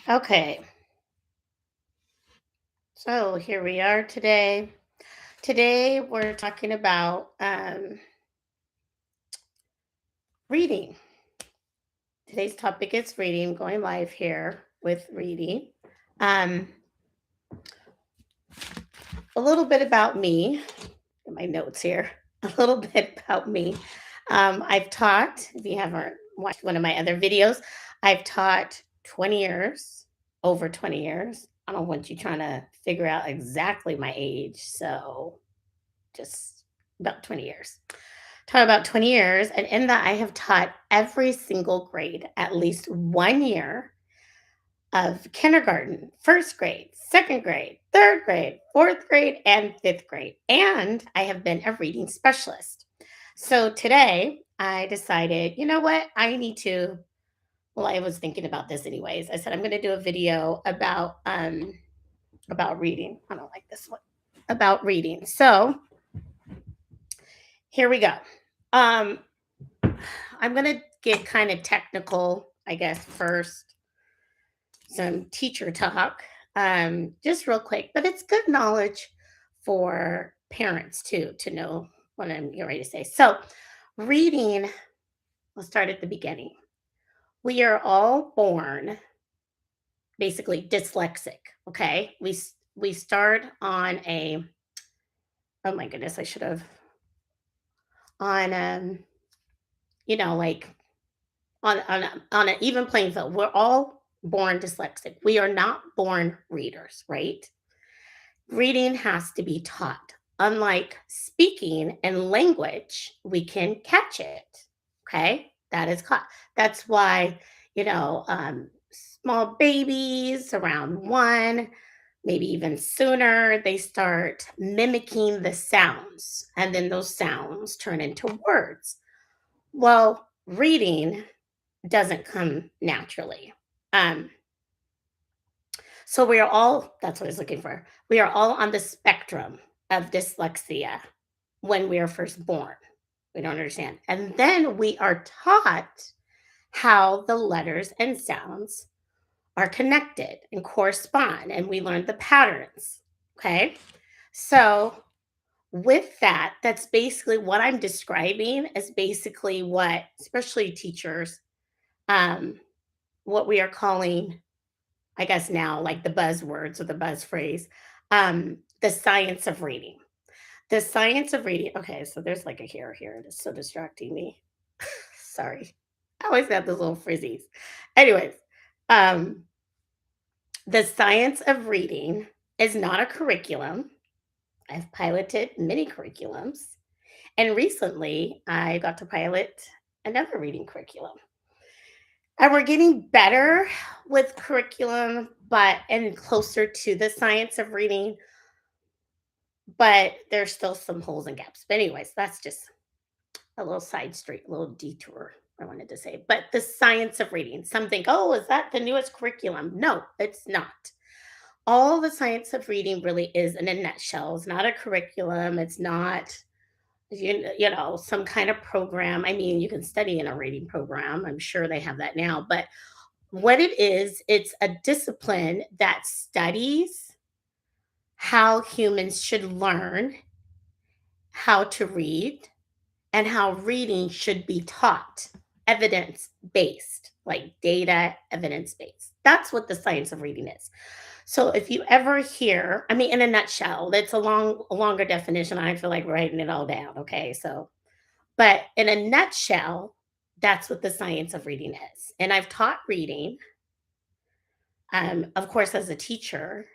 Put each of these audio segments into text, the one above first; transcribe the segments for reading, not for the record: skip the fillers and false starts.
Okay, so here we are today. Today we're talking about reading. Today's topic is reading, going live here with reading. Um, a little bit about me, get my notes here, a little bit about me. I've taught, if you haven't watched one of my other videos, I've taught 20 years, over 20 years. I don't want you trying to figure out exactly my age. So just about 20 years. Taught about 20 years. And in that, I have taught every single grade at least 1 year of kindergarten, first grade, second grade, third grade, fourth grade, and fifth grade. And I have been a reading specialist. So today I decided, you know what? I need to. Well, I was thinking about this anyways. I said I'm going to do a video about reading. I don't like this one. About reading. So here we go. Um, I'm going to get kind of technical, I guess, first, some teacher talk, just real quick, but it's good knowledge for parents too to know what I'm getting ready to say. So, reading, let's start at the beginning. We are all born basically dyslexic, okay? We start on a, oh my goodness, I should have, on, like on an even playing field. We're all born dyslexic. We are not born readers, right? Reading has to be taught. Unlike speaking and language, we can catch it. Okay, that is caught. That's why small babies around 1, maybe even sooner, they start mimicking the sounds, and then those sounds turn into words. Well, reading doesn't come naturally. Um, so we are all, that's what I was looking for. We are all on the spectrum of dyslexia when we are first born. We don't understand. And then we are taught how the letters and sounds are connected and correspond, and we learn the patterns. Okay. So, with that, that's basically what I'm describing, is basically what, especially teachers, um, what we are calling, I guess now, like the buzzwords or the buzz phrase, the science of reading. The science of reading. Okay, so there's like a hair here. It's so distracting me. Sorry. I always have those little frizzies. Anyways, um, the science of reading is not a curriculum. I've piloted many curriculums. And recently I got to pilot another reading curriculum. And we're getting better with curriculum, but and closer to the science of reading, but there's still some holes and gaps. But anyways, that's just a little side street, a little detour I wanted to say. But the science of reading, some think, oh, is that the newest curriculum? No, it's not. All the science of reading really is in a nutshell. It's not a curriculum. It's not some kind of program. I mean, you can study in a reading program. I'm sure they have that now, but what it is, it's a discipline that studies how humans should learn how to read and how reading should be taught, evidence based, like data evidence based. That's what the science of reading is. So if you ever hear, I mean, in a nutshell, that's a longer definition. I feel like writing it all down. Okay. So, but in a nutshell, that's what the science of reading is. And I've taught reading, of course, as a teacher,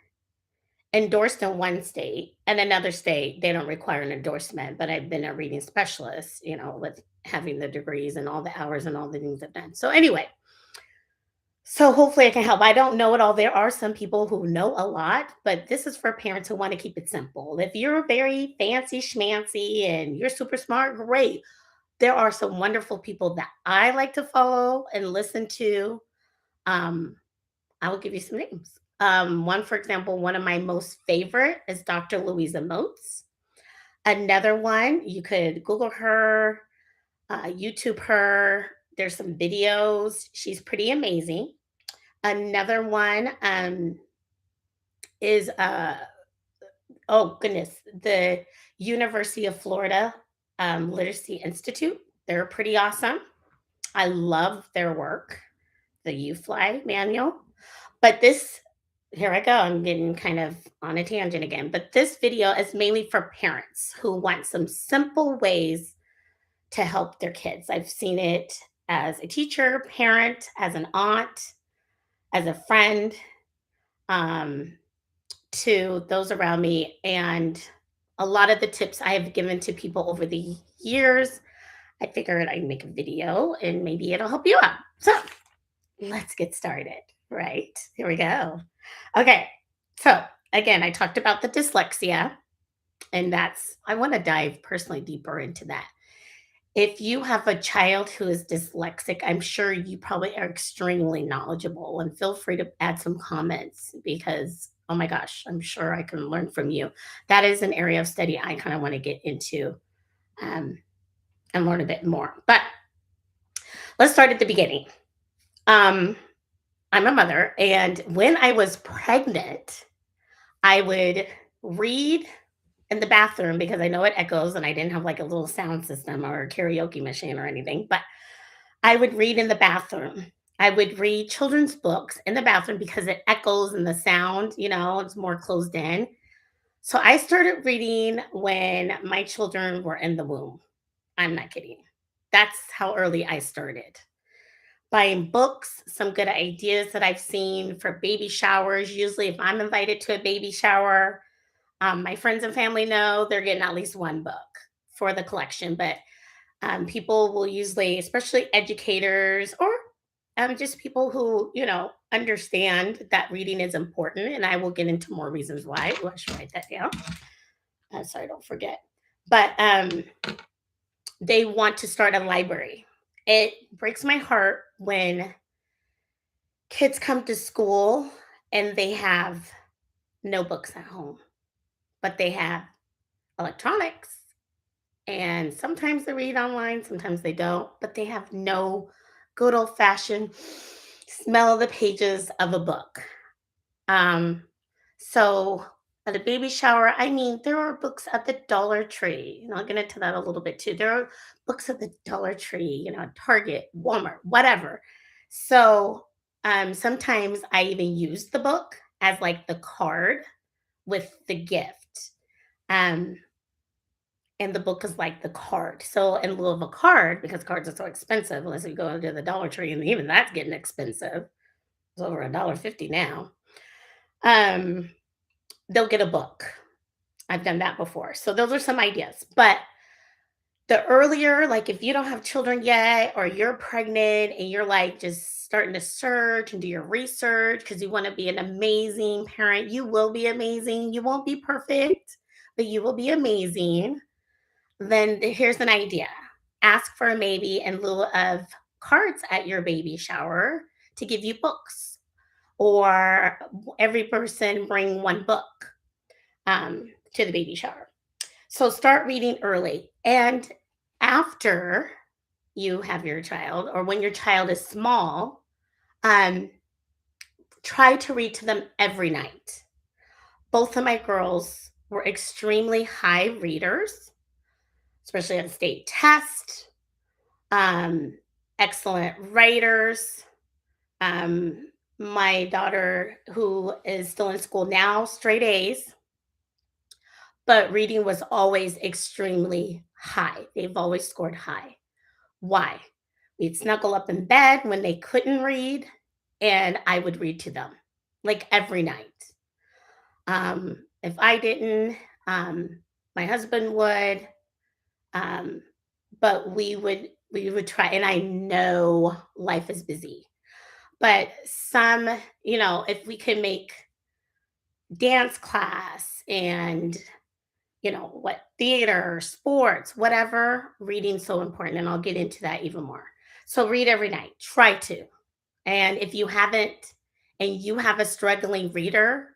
endorsed in one state, and another state, they don't require an endorsement, but I've been a reading specialist, with having the degrees and all the hours and all the things I've done. So anyway, so hopefully I can help. I don't know it all. There are some people who know a lot, but this is for parents who want to keep it simple. If you're very fancy schmancy and you're super smart, great. There are some wonderful people that I like to follow and listen to. Um, I will give you some names. One, for example, one of my most favorite is Dr. Louisa Moats. Another one, you could Google her, YouTube her. There's some videos. She's pretty amazing. Another one is oh goodness, the University of Florida Literacy Institute. They're pretty awesome. I love their work, the U Fly manual. But this, here I go, I'm getting kind of on a tangent again. But this video is mainly for parents who want some simple ways to help their kids. I've seen it as a teacher, parent, as an aunt, as a friend, um, to those around me. And a lot of the tips I have given to people over the years, I figured I'd make a video and maybe it'll help you out. So let's get started. Right. Here we go. Okay. So again, I talked about the dyslexia, and I want to dive personally deeper into that. If you have a child who is dyslexic, I'm sure you probably are extremely knowledgeable, and feel free to add some comments because, oh my gosh, I'm sure I can learn from you. That is an area of study I kind of want to get into um, and learn a bit more. But let's start at the beginning. Um, I'm a mother, and when I was pregnant, I would read in the bathroom because I know it echoes and I didn't have like a little sound system or a karaoke machine or anything, but I would read in the bathroom. I would read children's books in the bathroom because it echoes and the sound, it's more closed in. So I started reading when my children were in the womb. I'm not kidding. That's how early I started. Buying books, some good ideas that I've seen for baby showers. Usually, if I'm invited to a baby shower, my friends and family know they're getting at least one book for the collection, but people will usually, especially educators or just people who, understand that reading is important. And I will get into more reasons why. Oh, I should write that down so I don't forget. But they want to start a library. It breaks my heart when kids come to school and they have no books at home, but they have electronics. And sometimes they read online, sometimes they don't, but they have no good old fashioned smell of the pages of a book. Um, so at a baby shower, I mean, there are books at the Dollar Tree. And I'll get into that a little bit too. There are books at the Dollar Tree, Target, Walmart, whatever. So sometimes I even use the book as like the card with the gift. Um, and the book is like the card. So in lieu of a card, because cards are so expensive, unless you go to the Dollar Tree, and even that's getting expensive. It's over $1.50 now. Um, they'll get a book. I've done that before. So those are some ideas. But the earlier, like if you don't have children yet, or you're pregnant and you're like just starting to search and do your research because you want to be an amazing parent, you will be amazing. You won't be perfect, but you will be amazing. Then here's an idea. Ask for a maybe in lieu of cards at your baby shower to give you books, or every person bring one book to the baby shower. So start reading early. And after you have your child, or when your child is small, um, try to read to them every night. Both of my girls were extremely high readers, especially on state test. um, Excellent writers. My daughter, who is still in school now, straight A's, but reading was always extremely high. They've always scored high. Why? We'd snuggle up in bed when they couldn't read, and I would read to them like every night. If I didn't, my husband would. Um, but we would try, and I know life is busy, but if we could make dance class and what, theater, sports, whatever, reading's so important, and I'll get into that even more. So read every night, try to. And if you haven't, and you have a struggling reader,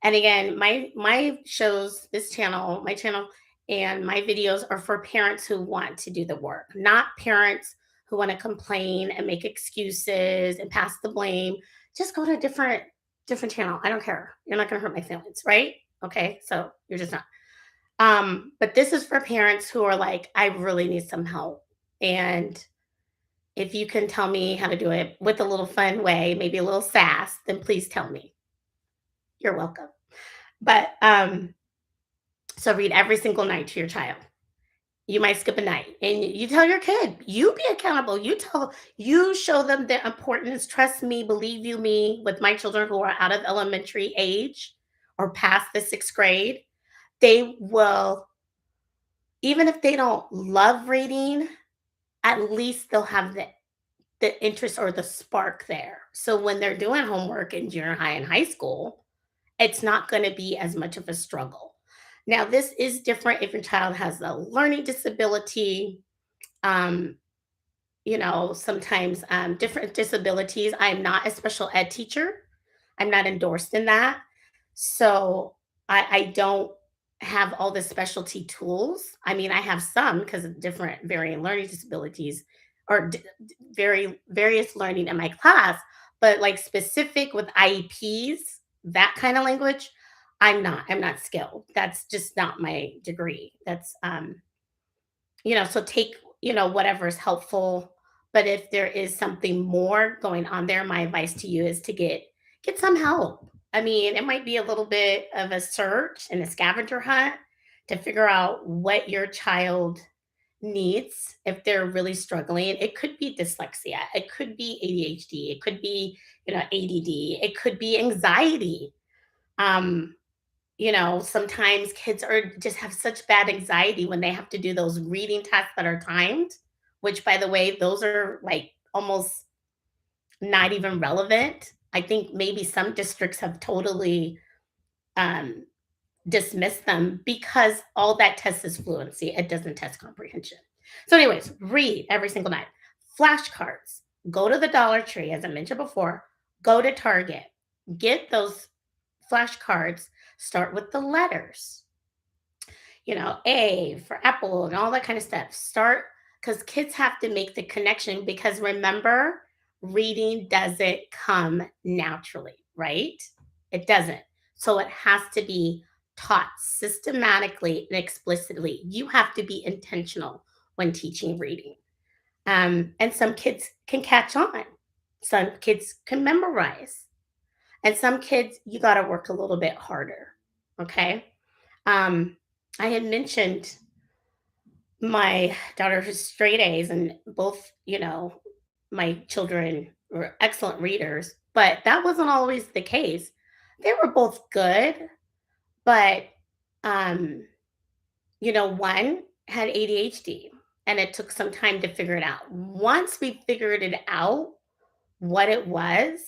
and again, my shows, this channel, my channel, and my videos are for parents who want to do the work, not parents who want to complain and make excuses and pass the blame, just go to a different channel. I don't care. You're not going to hurt my feelings, right? Okay, so you're just not. But this is for parents who are like, I really need some help. And if you can tell me how to do it with a little fun way, maybe a little sass, then please tell me. You're welcome. But so read every single night to your child. You might skip a night and you tell your kid, you be accountable. You show them the importance. Trust me, believe you me, with my children who are out of elementary age or past the sixth grade, they will, even if they don't love reading, at least they'll have the interest or the spark there. So when they're doing homework in junior high and high school, it's not going to be as much of a struggle. Now, this is different if your child has a learning disability. Um, sometimes different disabilities. I'm not a special ed teacher. I'm not endorsed in that. So I don't have all the specialty tools. I mean, I have some because of different varying learning disabilities or various learning in my class, but like specific with IEPs, that kind of language, I'm not skilled. That's just not my degree. That's so take, whatever is helpful. But if there is something more going on there, my advice to you is to get some help. I mean, it might be a little bit of a search and a scavenger hunt to figure out what your child needs if they're really struggling. It could be dyslexia, it could be ADHD, it could be, ADD, it could be anxiety. Um, sometimes kids are just have such bad anxiety when they have to do those reading tests that are timed, which by the way, those are like almost not even relevant. I think maybe some districts have totally um, dismissed them because all that tests is fluency. It doesn't test comprehension. So, anyways, read every single night. Flashcards. Go to the Dollar Tree, as I mentioned before. Go to Target. Get those flashcards. Start with the letters. A for apple and all that kind of stuff. Start because kids have to make the connection because remember, reading doesn't come naturally, right? It doesn't. So it has to be taught systematically and explicitly. You have to be intentional when teaching reading. And some kids can catch on, some kids can memorize, and some kids, you got to work a little bit harder. Okay. Um, I had mentioned my daughter's straight A's, and both, my children were excellent readers, but that wasn't always the case. They were both good, but um, one had ADHD, and it took some time to figure it out. Once we figured it out, what it was,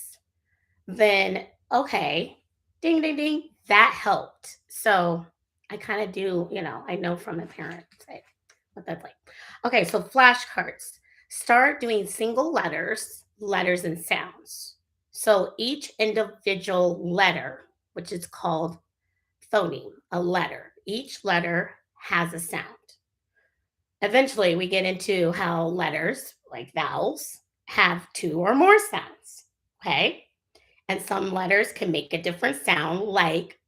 then okay, ding, ding, ding, that helped. So I kind of do, I know from a parent say what that's like. Okay, so flashcards. Start doing single letters and sounds. So each individual letter, which is called phoneme, a letter, each letter has a sound. Eventually, we get into how letters, like vowels, have two or more sounds. Okay. And some letters can make a different sound, like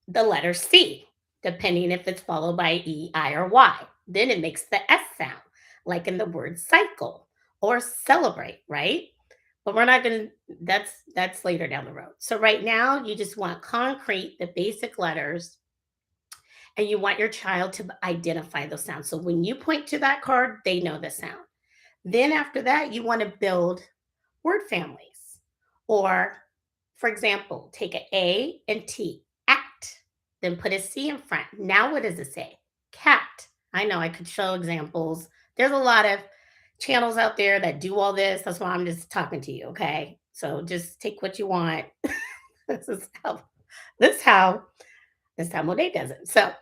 the letter C, depending if it's followed by E, I, or Y. Then it makes the S sound, like in the word cycle or celebrate, right? But we're not going to, that's later down the road. So right now, you just want concrete, the basic letters, and you want your child to identify those sounds. So when you point to that card, they know the sound. Then after that, you want to build word families. Or, for example, take an A and T, act, then put a C in front. Now, what does it say? Cat. I know I could show examples. There's a lot of channels out there that do all this. That's why I'm just talking to you, okay? So just take what you want. this is how this is how this how Monet does it. So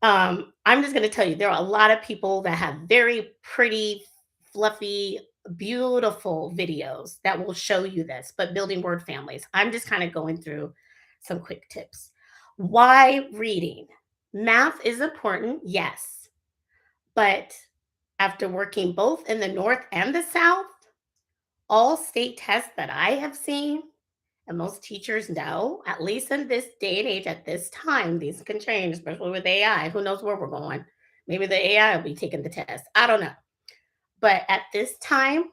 I'm just going to tell you, there are a lot of people that have very pretty, fluffy, beautiful videos that will show you this, but building word families. I'm just kind of going through some quick tips. Why reading? Math is important, yes, but After working both in the North and the South, all state tests that I have seen, and most teachers know, at least in this day and age, at this time, these can change, especially with AI. Who knows where we're going? Maybe the AI will be taking the test. I don't know. But at this time,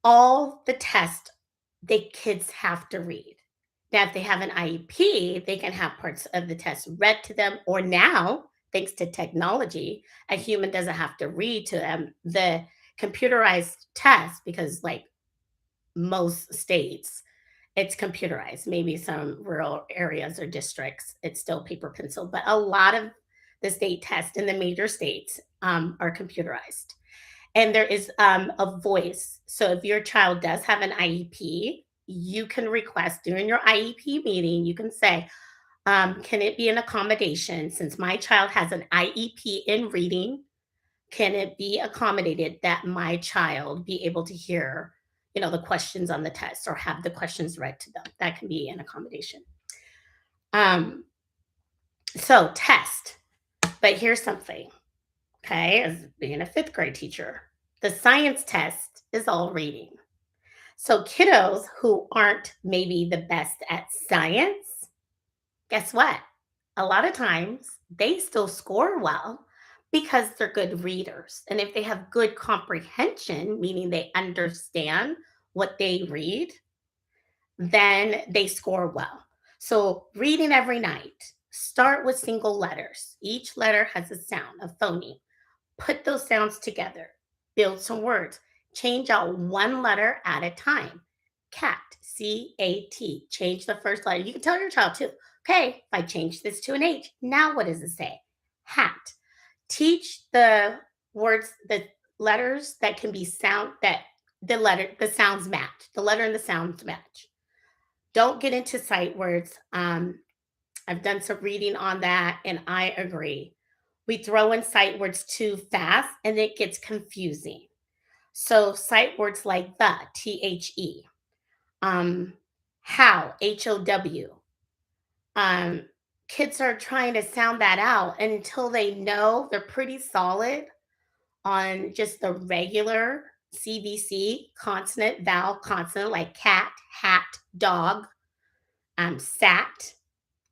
all the tests the kids have to read. Now, if they have an IEP, they can have parts of the test read to them, or now, thanks to technology, a human doesn't have to read to them the computerized test because, like most states, it's computerized. Maybe some rural areas or districts, it's still paper pencil, but a lot of the state tests in the major states are computerized. And there is a voice. So if your child does have an IEP, you can request during your IEP meeting, you can say, can it be an accommodation since my child has an IEP in reading? Can it be accommodated that my child be able to hear, the questions on the test or have the questions read to them? That can be an accommodation. Um, so test. But here's something, okay, as being a fifth grade teacher, the science test is all reading. So kiddos who aren't maybe the best at science, guess what? A lot of times they still score well because they're good readers. And if they have good comprehension, meaning they understand what they read, then they score well. So reading every night, start with single letters. Each letter has a sound, a phoneme. Put those sounds together, build some words, change out one letter at a time. Cat, CAT, change the first letter. You can tell your child too, okay, if I change this to an H, now what does it say? Hat. Teach the words, the letters that can be sound, that the sounds match, the letter and the sounds match. Don't get into sight words. I've done some reading on that and I agree. We throw in sight words too fast and it gets confusing. So sight words like the, um, how, HOW. Um, Kids are trying to sound that out until they know they're pretty solid on just the regular CVC, consonant, vowel, consonant, like cat, hat, dog, sat,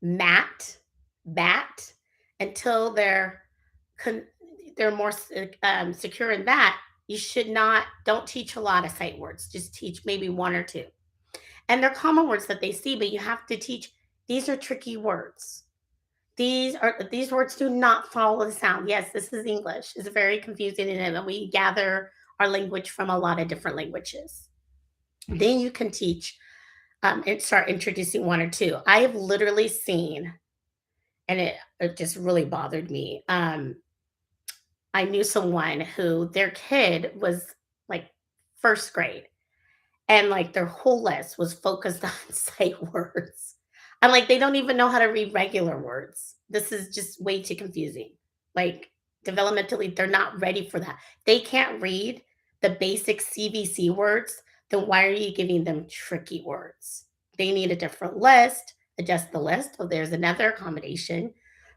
mat, bat, until con- they're more secure in that. You should not, don't teach a lot of sight words. Just teach maybe one or two. And they're common words that they see, but you have to teach. These are tricky words. These words do not follow the sound. Yes, this is English. It's very confusing, and we gather our language from a lot of different languages. Then you can teach and start introducing one or two. I have literally seen, and it just really bothered me. I knew someone who their kid was like first grade and like their whole list was focused on sight words. I'm like, they don't even know how to read regular words. This is just way too confusing. Like developmentally, they're not ready for that. They can't read the basic CVC words. Then why are you giving them tricky words? They need a different list, adjust the list. Oh, there's another accommodation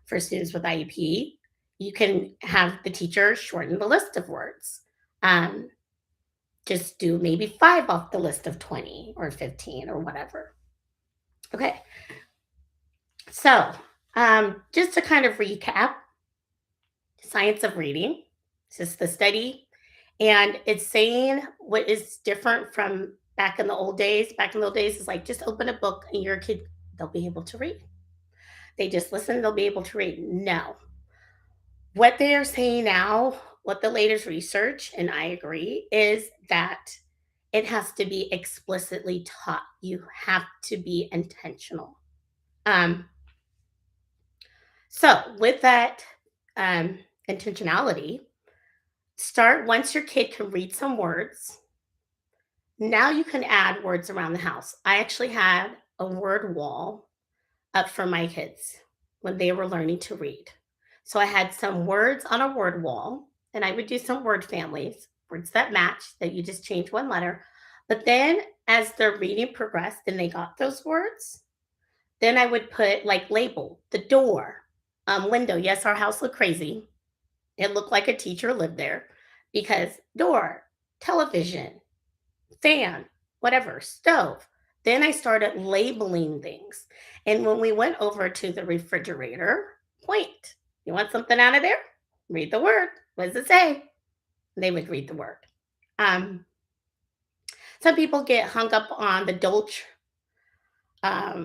for students with IEP. You can have the teacher shorten the list of words. Um, just do maybe 5 off the list of 20 or 15 or whatever. Okay. So, just to kind of recap, science of reading, it's just the study, and it's saying what is different from back in the old days. Back in the old days, is like just open a book and your kid, they'll be able to read. They just listen, they'll be able to read. No. What they are saying now, what the latest research, and I agree, is that it has to be explicitly taught. You have to be intentional. Um, so, with that um, intentionality, start once your kid can read some words. Now you can add words around the house. I actually had a word wall up for my kids when they were learning to read. So I had some words on a word wall, and I would do some word families, words that match, that you just change one letter. But then as their reading progressed and they got those words, then I would put like label, the door, window. Yes, our house looked crazy. It looked like a teacher lived there. because door, television, fan, whatever, stove. Then I started labeling things. And when we went over to the refrigerator, point. You want something out of there? Read the word. What does it say? They would read the word. Um, some people get hung up on the Dolce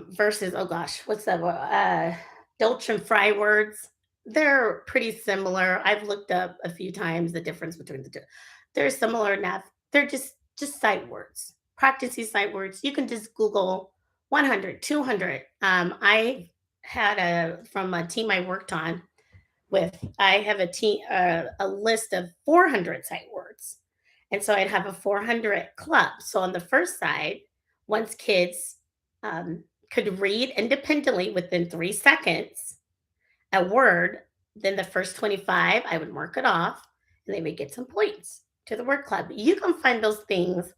versus, oh gosh, what's that? Dolce and fry words. They're pretty similar. I've looked up a few times the difference between the two. They're similar enough. They're just sight words. Practice these sight words. You can just Google 100, 200. I had from a team I worked on with. I have a list of 400 sight words, and so I'd have a 400 club. So on the first side, once kids um, could read independently within 3 seconds a word, then the first 25 I would mark it off, and they would get some points to the word club. You can find those things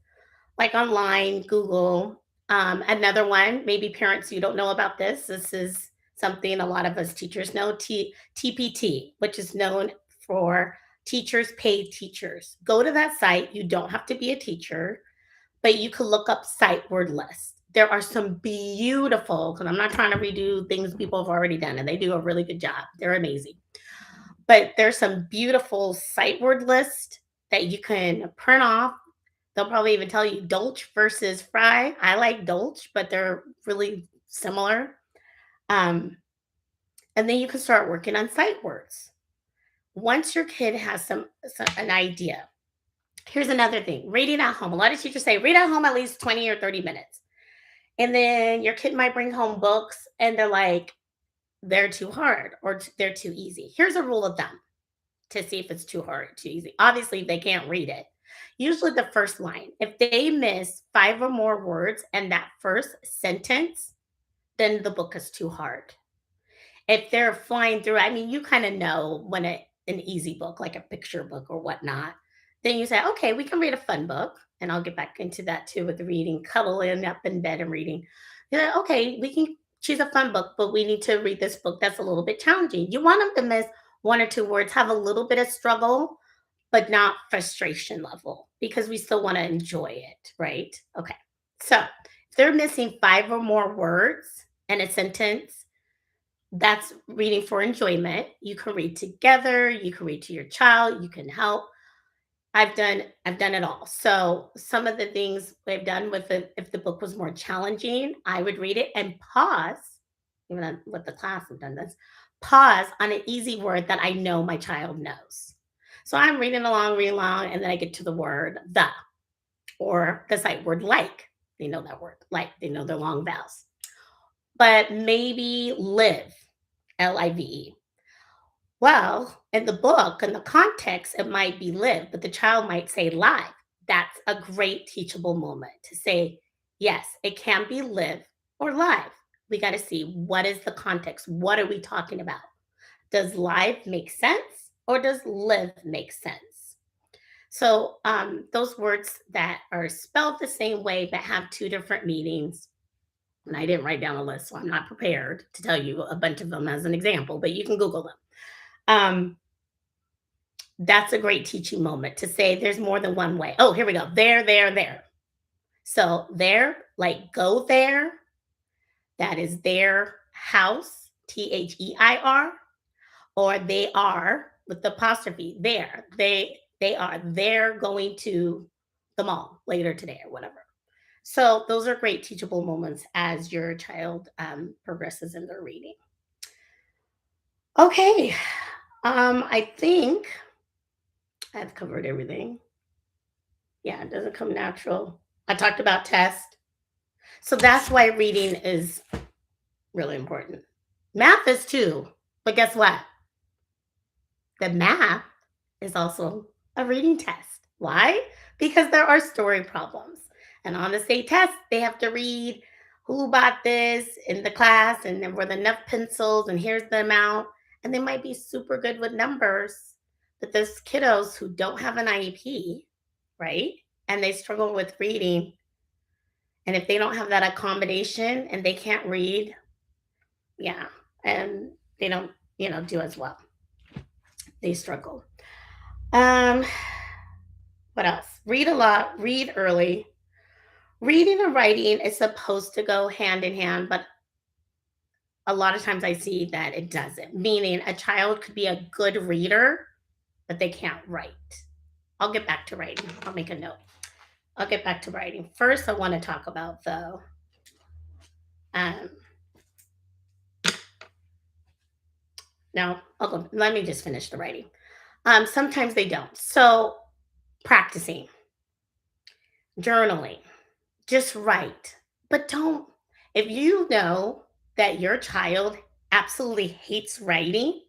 like online, Google. Another one, maybe parents, you don't know about this. This is something a lot of us teachers know, TPT, which is known for teachers pay teachers. Go to that site. You don't have to be a teacher, but you can look up sight word lists. There are some beautiful, because I'm not trying to redo things people have already done, and they do a really good job. They're amazing. But there's some beautiful sight word lists that you can print off. They'll probably even tell you Dolce versus Fry. I like Dolce, but they're really similar. Um, and then you can start working on sight words. Once your kid has an idea, here's another thing: reading at home. A lot of teachers say read at home at least 20 or 30 minutes, and then your kid might bring home books, and they're like they're too hard or they're too easy. Here's a rule of thumb to see if it's too hard or too easy. Obviously, they can't read it. Usually, the first line. If they miss 5 or more words in that first sentence, then the book is too hard. If they're flying through, I mean, you kind of know when an easy book, like a picture book or whatnot, then you say, okay, we can read a fun book. And I'll get back into that too with the reading, cuddling up in bed and reading. You're like, okay, we can choose a fun book, but we need to read this book that's a little bit challenging. You want them to miss 1 or 2 words, have a little bit of struggle, but not frustration level because we still want to enjoy it, right? Okay. So if they're missing 5 or more words in a sentence, that's reading for enjoyment. You can read together, you can read to your child, you can help. I've done it all. So some of the things I've done with it, if the book was more challenging, I would read it and pause. Even with the class, I've done this. Pause on an easy word that I know my child knows. So I'm reading along, and then I get to the word the or the sight word like. They know that word like. They know their long vowels. But maybe live, Live. Well, in the book, in the context, it might be live, but the child might say live. That's a great teachable moment to say, yes, it can be live or live. We got to see what is the context. What are we talking about? Does live make sense or does live make sense? So, those words that are spelled the same way but have two different meanings. And I didn't write down a list, so I'm not prepared to tell you a bunch of them as an example, but you can Google them. Um, that's a great teaching moment to say there's more than one way. Oh, here we go. There. So there, like go there, that is their house, Their, or they are with the apostrophe there. They're going to the mall later today or whatever. So those are great teachable moments as your child progresses in their reading. Okay, I think I've covered everything. Yeah, it doesn't come natural. I talked about test. So that's why reading is really important. Math is too. But guess what? The math is also a reading test. Why? Because there are story problems. And on the state test, they have to read who bought this in the class and there were enough pencils and here's the amount. And they might be super good with numbers, but there's kiddos who don't have an IEP, right? And they struggle with reading. And if they don't have that accommodation and they can't read, yeah, and they don't, do as well. They struggle. Um, What else? Read a lot, read early. Reading and writing is supposed to go hand in hand, but a lot of times I see that it doesn't, meaning a child could be a good reader, but they can't write. I'll get back to writing. I'll make a note. I'll get back to writing. First, I want to talk about, though, um, no, I'll go. Let me just finish the writing. Sometimes they don't. So, practicing, journaling, just write, but don't. If you know that your child absolutely hates writing,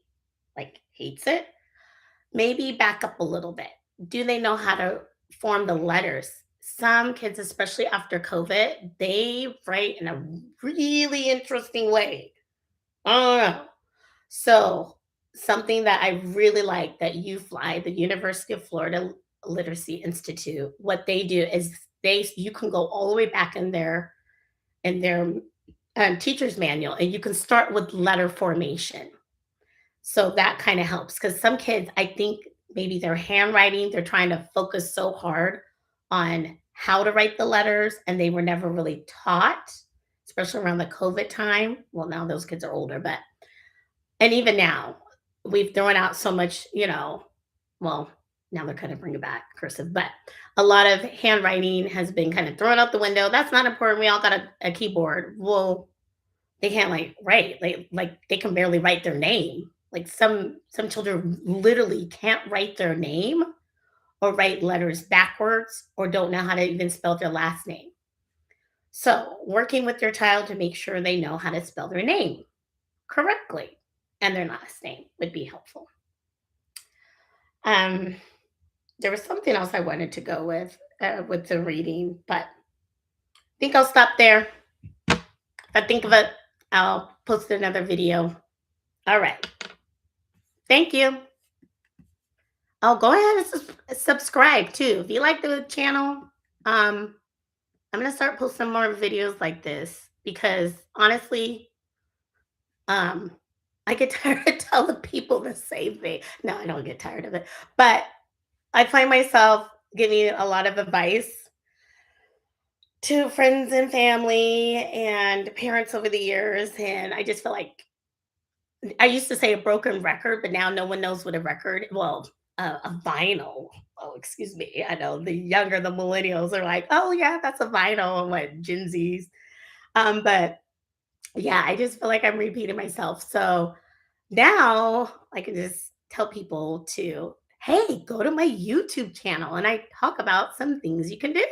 like hates it, maybe back up a little bit. Do they know how to form the letters? Some kids, especially after COVID, they write in a really interesting way. I don't know. So, something that I really like that UFly, the University of Florida Literacy Institute, what they do is you can go all the way back in their teacher's manual, and you can start with letter formation. So that kind of helps because some kids, I think maybe their handwriting, they're trying to focus so hard on how to write the letters, and they were never really taught, especially around the COVID time. Well, now those kids are older, but and even now, we've thrown out so much, well, now they're kind of bringing back cursive, but a lot of handwriting has been kind of thrown out the window. That's not important. We all got a keyboard. Well, they can't like write. Like they can barely write their name. Like some children literally can't write their name or write letters backwards or don't know how to even spell their last name. So, working with your child to make sure they know how to spell their name correctly and their last name would be helpful. Um, there was something else I wanted to go with the reading, but I think I'll stop there. If I think of it, I'll post another video. All right. Thank you. Oh, go ahead and subscribe too. If you like the channel, I'm gonna start posting more videos like this because honestly, um, I get tired of telling people the same thing. No, I don't get tired of it, but I find myself giving a lot of advice to friends and family and parents over the years, and I just feel like I used to say a broken record, but now no one knows what a record. Well, a vinyl. Oh, excuse me. I know the millennials are like, oh yeah, that's a vinyl. And what Gen Zs. But yeah, I just feel like I'm repeating myself. So now I can just tell people to, hey, go to my YouTube channel and I talk about some things you can do.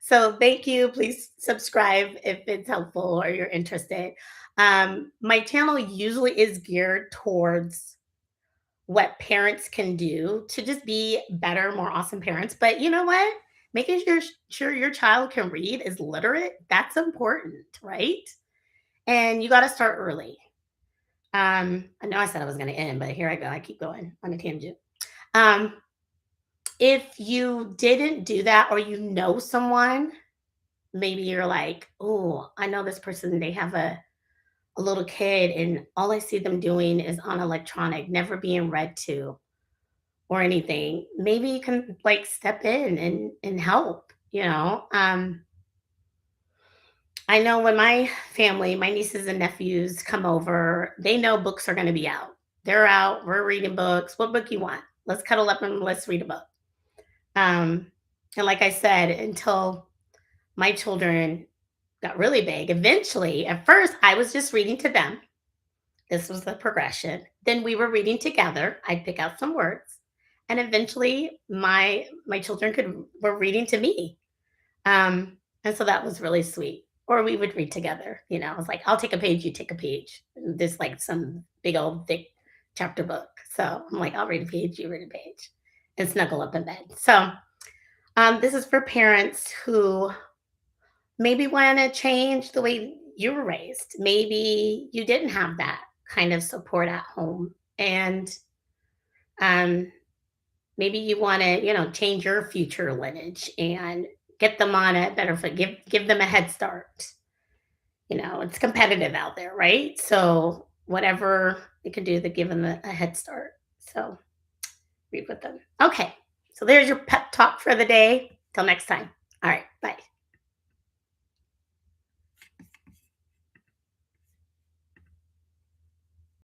So thank you. Please subscribe if it's helpful or you're interested. My channel usually is geared towards what parents can do to just be better, more awesome parents. But you know what? Making sure your child can read, is literate, that's important, right? And you got to start early. I know I said I was going to end, but here I go. I keep going on a tangent. Um, if you didn't do that or you know someone, maybe you're like, oh, I know this person, they have a little kid, and all I see them doing is on electronic, never being read to or anything. Maybe you can like step in and help, I know when my family, my nieces and nephews come over, they know books are going to be out. They're out, we're reading books. What book you want? Let's cuddle up and let's read a book. Um, and like I said, until my children got really big, eventually, at first, I was just reading to them. This was the progression. Then we were reading together. I'd pick out some words. And eventually my children were reading to me. And so that was really sweet. Or we would read together. I was like, I'll take a page, you take a page. This like some big old thick chapter book. So I'm like, I'll read a page, you read a page, and snuggle up in bed. So this is for parents who maybe want to change the way you were raised. Maybe you didn't have that kind of support at home. And um, maybe you want to, change your future lineage and get them on a better foot, give them a head start. It's competitive out there, right? So whatever you can do to give them a head start. So read with them. Okay. So there's your pep talk for the day. Till next time. All right. Bye.